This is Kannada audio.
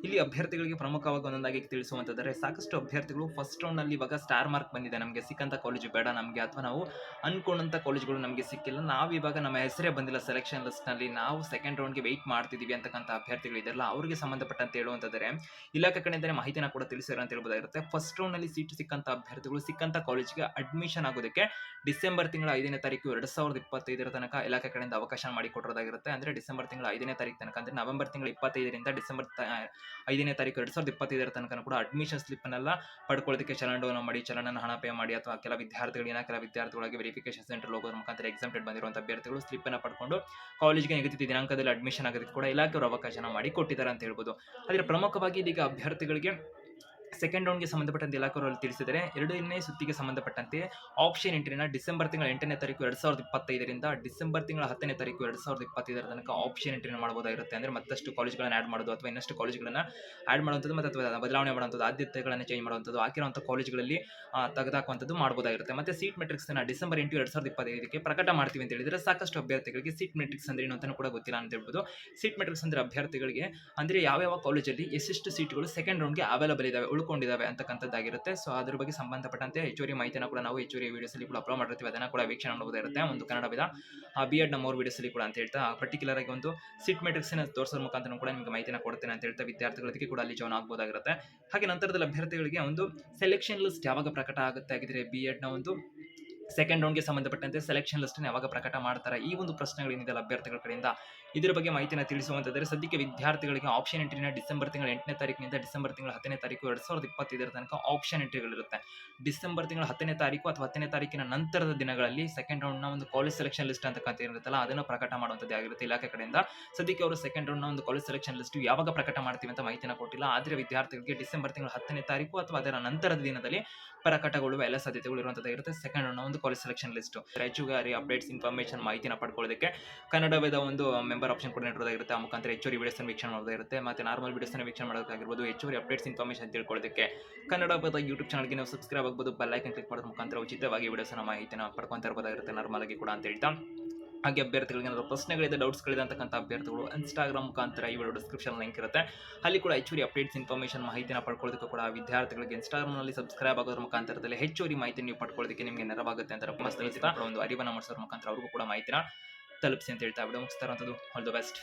ಇಲ್ಲಿ ಅಭ್ಯರ್ಥಿಗಳಿಗೆ ಪ್ರಮುಖವಾಗಿ ಒಂದೊಂದಾಗಿ ತಿಳಿಸುವಂತಂದರೆ ಸಾಕಷ್ಟು ಅಭ್ಯರ್ಥಿಗಳು ಫಸ್ಟ್ ರೌಂಡ್‌ನಲ್ಲಿ ಇವಾಗ ಸ್ಟಾರ್ ಮಾರ್ಕ್ ಬಂದಿದೆ ನಮಗೆ ಸಿಕ್ಕಂತ ಕಾಲೇಜು ಬೇಡ ನಮಗೆ ಅಥವಾ ನಾವು ಅನ್ಕೊಂಡಂತ ಕಾಲೇಜುಗಳು ನಮಗೆ ಸಿಕ್ಕಿಲ್ಲ. ನಾವಿವಾಗ ನಮ್ಮ ಹೆಸರೇ ಬಂದಿಲ್ಲ ಸೆಲೆಕ್ಷನ್ ಲಿಸ್ಟ್‌ನಲ್ಲಿ ನಾವು ಸೆಕೆಂಡ್ ರೌಂಡ್‌ಗೆ ವೆயிಟ್ ಮಾಡ್ತಿದ್ದೀವಿ ಅಂತಕ್ಕಂಥ ಅಭ್ಯರ್ಥಿಗಳು ಇದ್ದಾರಲ್ಲ ಅವರಿಗೆ ಸಂಬಂಧಪಟ್ಟಂತೆ ಹೇಳುವಂತಂದರೆ ಇಲಾಖೆ ಕಡೆಯಿಂದಲೇ ಮಾಹಿತಿನ ಕೂಡ ತಿಳಿಸಿದ್ದಾರೆ ಅಂತ ಹೇಳ್ಬೋದಾಗಿರುತ್ತೆ. ಫಸ್ಟ್ ರೌಂಡ್‌ನಲ್ಲಿ ಸೀಟ್ ಸಿಕ್ಕಂತ ಅಭ್ಯರ್ಥಿಗಳು ಸಿಕ್ಕಂತ ಕಾಲೇಜಿಗೆ ಅಡ್ಮಿಷನ್ ಆಗೋದಕ್ಕೆ ಡಿಸೆಂಬರ್ ತಿಂಗಳ 5ನೇ ತಾರೀಕು 2025 ತನಕ ಇಲಾಖೆ ಕಡೆಯಿಂದ ಅವಕಾಶ ಮಾಡಿಕೊಟ್ಟಿರೋದಾಗಿರುತ್ತೆ. ಅಂದ್ರೆ ಡಿಸೆಂಬರ್ ತಿಂಗಳ 5ನೇ ತಾರೀಕು ತನಕ ಅಂದ್ರೆ ನವೆಂಬರ್ ತಿಂಗಳ 25ರಿಂದ ಡಿಸೆಂಬರ್ 5ನೇ ತಾರೀಕು 2025 ತನಕ ಕೂಡ ಅಡ್ಮಿಷನ್ ಸ್ಲಿಪ್ ಅನ್ನೆಲ್ಲ ಪಡ್ಕೊಳ್ಳೋದಕ್ಕೆ ಚಲನವನ್ನು ಮಾಡಿ ಚಲನನ ಹಣ ಪೇ ಮಾಡಿ ಅಥವಾ ಕೆಲ ವಿದ್ಯಾರ್ಥಿಗಳಿಗೆ ವೆರಿಫಿಕೇಶನ್ ಸೆಂಟರ್ ಹೋಗೋದ್ರ ಮುಖಾಂತರ ಎಕ್ಸಾಮ್ಟೆಡ್ ಬಂದಿರುವಂತಹ ಅಭ್ಯರ್ಥಿಗಳು ಸ್ಲಿಪ್ ಅನ್ನು ಪಡ್ಕೊಂಡು ಕಾಲೇಜಿಗೆ ನಿಗದಿತ ದಿನಾಂಕದಲ್ಲಿ ಅಡ್ಮಿಷನ್ ಆಗೋದಕ್ಕೆ ಕೂಡ ಇಲಾಖೆಯವರು ಅವಕಾಶನ ಮಾಡಿ ಕೊಟ್ಟಿದ್ದಾರೆ ಅಂತ ಹೇಳ್ಬೋದು. ಆದರೆ ಪ್ರಮುಖವಾಗಿ ಇದೀಗ ಅಭ್ಯರ್ಥಿಗಳಿಗೆ ಸೆಕೆಂಡ್ ರೌಂಡ್‌ಗೆ ಸಂಬಂಧಪಟ್ಟಂತೆ ಇಲಾಖೆಯವರು ತಿಳಿಸಿದರೆ ಎರಡನೇ ಸುತ್ತಿಗೆ ಸಂಬಂಧಪಟ್ಟಂತೆ ಆಪ್ಷನ್ ಎಂಟ್ರಿನ ಡಿಸೆಂಬರ್ ತಿಂಗಳ 8ನೇ ತಾರೀಕು 2025ರಿಂದ ಡಿಸೆಂಬರ್ ತಿಂಗಳ 10ನೇ ತಾರೀಕು 2025 ತನಕ ಆಪ್ಷನ್ ಎಂಟ್ರಿನ ಮಾಡಬಹುದಾಗಿರುತ್ತೆ. ಅಂದ್ರೆ ಮತ್ತಷ್ಟು ಕಾಲೇಜುಗಳನ್ನು ಆಡ್ ಮಾಡೋದು ಅಥವಾ ಇನ್ನಷ್ಟು ಕಾಲೇಜುಗಳನ್ನು ಆಡ್ ಮಾಡುವಂಥದ್ದು ಮತ್ತು ಅಥವಾ ಬದಲಾವಣೆ ಮಾಡುವಂಥದ್ದು ಆದ್ಯತೆಗಳನ್ನು ಚೇಂಜ್ ಮಾಡುವಂಥದ್ದು ಹಾಕಿರುವಂಥ ಕಾಲೇಜುಗಳಲ್ಲಿ ತೆಗೆದುಹಾಕುವಂಥದ್ದು ಮಾಡಬಹುದಾಗಿರುತ್ತೆ. ಮತ್ತೆ ಸೀಟ್ ಮೆಟ್ರಿಕ್ಸ್ ಅನ್ನು ಡಿಸೆಂಬರ್ 8, 2025ಕ್ಕೆ ಪ್ರಕಟ ಮಾಡ್ತೀವಿ ಅಂತ ಹೇಳಿದ್ರೆ ಸಾಕಷ್ಟು ಅಭ್ಯರ್ಥಿಗಳಿಗೆ ಸೀಟ್ ಮೆಟ್ರಿಕ್ಸ್ ಅಂದ್ರೆ ಏನು ಅಂತಾನೂ ಕೂಡ ಗೊತ್ತಿಲ್ಲ ಅಂತ ಹೇಳ್ಬೋದು. ಸೀಟ್ ಮೆಟ್ರಿಕ್ಸ್ ಅಂದ್ರೆ ಅಭ್ಯರ್ಥಿಗಳಿಗೆ ಅಂದ್ರೆ ಯಾವ ಕಾಲೇಜಲ್ಲಿ ಎಷ್ಟೆಷ್ಟು ಸೀಟ್ಗಳು ಸೆಕೆಂಡ್ ರೌಂಡ್‌ಗೆ ಅವೈಲೇಬಲ್ ಇದಾವೆ ಉಳ್ಕೊಂಡಿದ್ದಾವೆ ಅಂತಕ್ಕಂಥದ್ದಾಗಿರುತ್ತೆ. ಸೊ ಅದ್ರ ಬಗ್ಗೆ ಸಂಬಂಧಪಟ್ಟಂತೆ ಹೆಚ್ಚುವರಿ ಮಾಹಿತಿನ ಕೂಡ ನಾವು ಹೆಚ್ಚುವರಿ ವಿಡಿಯೋಸ್ ಅಲ್ಲಿ ಕೂಡ ಅಪ್ಲೋಡ್ ಮಾಡಿರ್ತೀವಿ. ಅದನ್ನ ಕೂಡ ವೀಕ್ಷಣೆ ಮಾಡಬಹುದಾಗಿರುತ್ತೆ. ಒಂದು ಕನ್ನಡವಿದ B.Ed ನ 3 ವಿಡಿಯೋಸ್ ಅಲ್ಲಿ ಕೂಡ ಅಂತ ಹೇಳ್ತಾ ಪರ್ಟಿಕ್ಯುಲರ್ ಆಗಿ ಒಂದು ಸೀಟ್ ಮೆಟ್ರಿಕ್ಸ್ ನ ತೋರಿಸೋದ್ರ ಮುಖಾಂತರ ಕೂಡ ನಿಮಗೆ ಮಾಹಿತಿನ ಕೊಡ್ತೇನೆ ಅಂತ ಹೇಳ್ತಾ ವಿದ್ಯಾರ್ಥಿಗಳಿಗೆ ಕೂಡ ಅಲ್ಲಿ ಜಾಯ್ನ್ ಆಗಬಹುದಾಗಿರುತ್ತೆ. ಹಾಗೆ ನಂತರದಲ್ಲಿ ಅಭ್ಯರ್ಥಿಗಳಿಗೆ ಒಂದು ಸೆಲೆಕ್ಷನ್ ಲಿಸ್ಟ್ ಯಾವಾಗ ಪ್ರಕಟ ಆಗುತ್ತೆ ಆಗಿದ್ರೆ B.Ed ನ ಒಂದು ಸೆಕೆಂಡ್ ರೌಂಡ್‌ಗೆ ಸಂಬಂಧಪಟ್ಟಂತೆ ಸೆಲೆಕ್ಷನ್ ಲಿಸ್ಟ್ ಯಾವಾಗ ಪ್ರಕಟ ಮಾಡ್ತಾರೆ ಈ ಒಂದು ಪ್ರಶ್ನೆಗಳೇನಿದೆ ಅಭ್ಯರ್ಥಿಗಳ ಕಡೆಯಿಂದ ಇದರ ಬಗ್ಗೆ ಮಾಹಿತಿನ ತಿಳಿಸುವಂತಂದರೆ ಸದ್ಯಕ್ಕೆ ವಿದ್ಯಾರ್ಥಿಗಳಿಗೆ ಆಪ್ಷನ್ ಎಂಟ್ರಿನ ಡಿಸೆಂಬರ್ ತಿಂಗಳ 8ನೇ ತಾರೀಕಿನಿಂದ ಡಿಸೆಂಬರ್ ತಿಂಗಳ 10ನೇ ತಾರೀಕು 2025 ತನಕ ಆಪ್ಷನ್ ಎಂಟ್ರಿಗಳಿರುತ್ತೆ. ಡಿಸೆಂಬರ್ ತಿಂಗಳ 10ನೇ ತಾರೀಕು ಅಥವಾ 10ನೇ ತಾರೀಕಿನ ನಂತರದ ದಿನಗಳಲ್ಲಿ ಸೆಕೆಂಡ್ ರೌಂಡ್‌ನ ಒಂದು ಕಾಲೇಜ್ ಸೆಲೆಕ್ಷನ್ ಲಿಸ್ಟ್ ಅಂತಕ್ಕಂತ ಇರುತ್ತಲ್ಲ ಅದನ್ನು ಪ್ರಕಟ ಮಾಡುವಂಥದ್ದು ಆಗಿರುತ್ತೆ ಇಲಾಖೆ ಕಡೆಯಿಂದ. ಸದ್ಯಕ್ಕೆ ಅವರು ಸೆಕೆಂಡ್ ರೌಂಡ್‌ನ ಒಂದು ಕಾಲೇಜ್ ಸೆಲೆಕ್ಷನ್ ಲಿಸ್ಟ್ ಯಾವಾಗ ಪ್ರಕಟ ಮಾಡ್ತೀವಿ ಅಂತ ಮಾಹಿತಿನ ಕೊಟ್ಟಿಲ್ಲ. ಆದರೆ ವಿದ್ಯಾರ್ಥಿಗಳಿಗೆ ಡಿಸೆಂಬರ್ ತಿಂಗಳ 10ನೇ ತಾರೀಕು ಅಥವಾ ಅದರ ನಂತರದ ದಿನದಲ್ಲಿ ಪ್ರಕಟಗೊಳ್ಳುವ ಎಲ್ಲ ಸಾಧ್ಯತೆಗಳು ಇರುವಂತದ್ದಾಗಿರುತ್ತೆ ಸೆಕೆಂಡ್ ರೌಂಡ್‌ನ ಒಂದು ಕಾಲೇಜ್ ಸೆಲೆಕ್ಷನ್ ಲಿಸ್ಟ್. ಹೆಚ್ಚುವರಿ ಅಪ್ಡೇಟ್ಸ್ ಇನ್ಫಾರ್ಮೇಷನ್ ಮಾಹಿತಿನ ಪಡ್ಕೊಳ್ಳೋದಕ್ಕೆ ಕನ್ನಡದ ಒಂದು ಮೆಂಬರ್ ಆಪ್ಷನ್ ಕೂಡ ನೀಡೋದಾಗಿರುತ್ತೆ. ಆ ಮುಖಾಂತರ ಹೆಚ್ಚುವರಿ ವಿಡಿಯೋಸ್ ವೀಕ್ಷಣೆ ಮಾಡೋದಾಗಿರುತ್ತೆ. ಮತ್ತೆ ನಾರ್ಮಲ್ ವಿಡಿಯೋಸ್ ವೀಕ್ಷಣೆ ಮಾಡೋದಾಗಿರ್ಬೋದು. ಹೆಚ್ಚುವರಿ ಅಪ್ಡೇಟ್ಸ್ ಇನ್ಫಾರ್ಮೇಷನ್ ತಿಳ್ಕೊಳ್ಳೋದಕ್ಕೆ ಕನ್ನಡದ ಯೂಟ್ಯೂಬ್ ಚಾನಲ್ಗೆ ನೀವು ಸಬ್ಸ್ಕ್ರೈಬ್ ಆಗಬಹುದು. ಬೆಲ್ ಐಕಾನ್ ಕ್ಲಿಕ್ ಮಾಡೋದ್ರ ಮುಖಾಂತರ ಉಚಿತವಾಗಿ ವಿಡಿಯೋಸ್ನ ಮಾಹಿತಿನ ಪಡ್ಕೊಂತ ಇರಬಹುದಾಗಿರುತ್ತೆ ನಾರ್ಮಲ್ ಆಗಿ ಕೂಡ ಅಂತ ಹೇಳ್ತಾ ಹಾಗೆ ಅಭ್ಯರ್ಥಿಗಳಿಗೆ ಏನಾದರೂ ಪ್ರಶ್ನೆಗಳಿದೆ ಡೌಟ್ಸ್ಗಳಿದೆ ಅಂತಕ್ಕಂಥ ಅಭ್ಯರ್ಥಿಗಳು ಇನ್ಸ್ಟಾಗ್ರಾಮ್ ಮುಖಾಂತರ ಈ ವಿಡಿಯೋ ಡಿಸ್ಕ್ರಿಪ್ಷನ್ ಲಿಂಕ್ ಇರುತ್ತೆ ಅಲ್ಲಿ ಕೂಡ ಹೆಚ್ಚುವರಿ ಅಪ್ಡೇಟ್ಸ್ ಇನ್ಫಾರ್ಮೇಷನ್ ಮಾಹಿತಿನ ಪಡ್ಕೊಳ್ಳೋದಕ್ಕೆ ಕೂಡ ವಿದ್ಯಾರ್ಥಿಗಳಿಗೆ ಇನ್ಸ್ಟಾಗ್ರಾಮ್ನಲ್ಲಿ ಸಬ್ಸ್ಕ್ರೈಬ್ ಆಗೋದ್ರ ಮುಖಾಂತರದಲ್ಲಿ ಹೆಚ್ಚುವರಿ ಮಾಹಿತಿ ನೀವು ಪಡ್ಕೊಳ್ಳೋದಕ್ಕೆ ನಿಮಗೆ ನೆರವಾಗುತ್ತೆ ಅಂತ ಒಂದು ಅರಿವನ್ನು ಮೂಡಿಸೋದ್ರ ಮುಖಾಂತರ ಅವ್ರಿಗೂ ಕೂಡ ಮಾಹಿತಿನ ತಲುಪಿಸಿ ಅಂತ ಹೇಳ್ತಾ ವಿಡಿಯೋ ಮುಗಿಸ್ತಾ ಇರುವಂಥದ್ದು ಆಲ್ ದ ಬೆಸ್ಟ್.